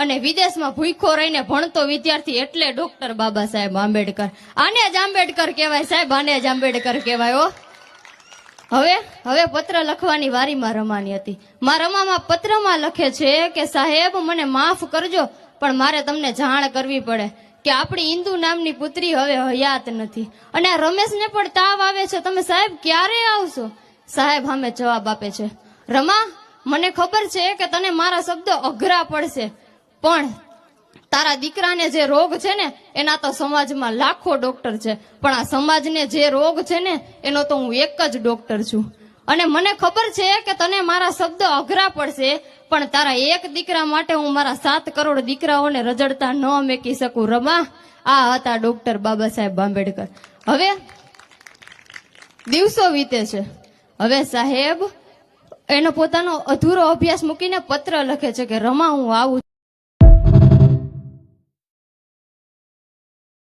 અને વિદેશમાં ભૂખો રહીને ભણતો વિદ્યાર્થી એટલે ડોક્ટર બાબા સાહેબ આંબેડકર. આને જ આંબેડકર કહેવાય સાહેબ, આને જ આંબેડકર કહેવાય. હવે પત્ર લખવાની વારીમાં રમાની હતી. રમામાં પત્રમાં લખે છે કે સાહેબ મને માફ કરજો, પણ મારે તમને જાણ કરવી પડે કે આપણી ઇન્દુ નામની પુત્રી હવે હયાત નથી, અને આ રમેશને પણ તાવ આવે છે. તમે સાહેબ ક્યારે આવશો? સાહેબ સામે જવાબ આપે છે, રમા મને ખબર છે કે તને મારા શબ્દો અઘરા પડશે, પણ તારા દીકરાને જે રોગ છે ને એના તો સમાજમાં લાખો ડોક્ટર છે, પણ આ સમાજને જે રોગ છે ને એનો તો હું એક જ ડોક્ટર છું. અને મને ખબર છે કે તને મારા શબ્દો અઘરા પડશે, પણ તારા એક દીકરા માટે હું મારા 7 કરોડ દીકરાઓને રજડતા ન મેકી શકું. રમા, આ હતા ડોક્ટર બાબા સાહેબ આંબેડકર. હવે દિવસો વીતે છે. હવે સાહેબ એનો પોતાનો અધૂરો અભ્યાસ મૂકીને પત્ર લખે છે કે રમા હું આવું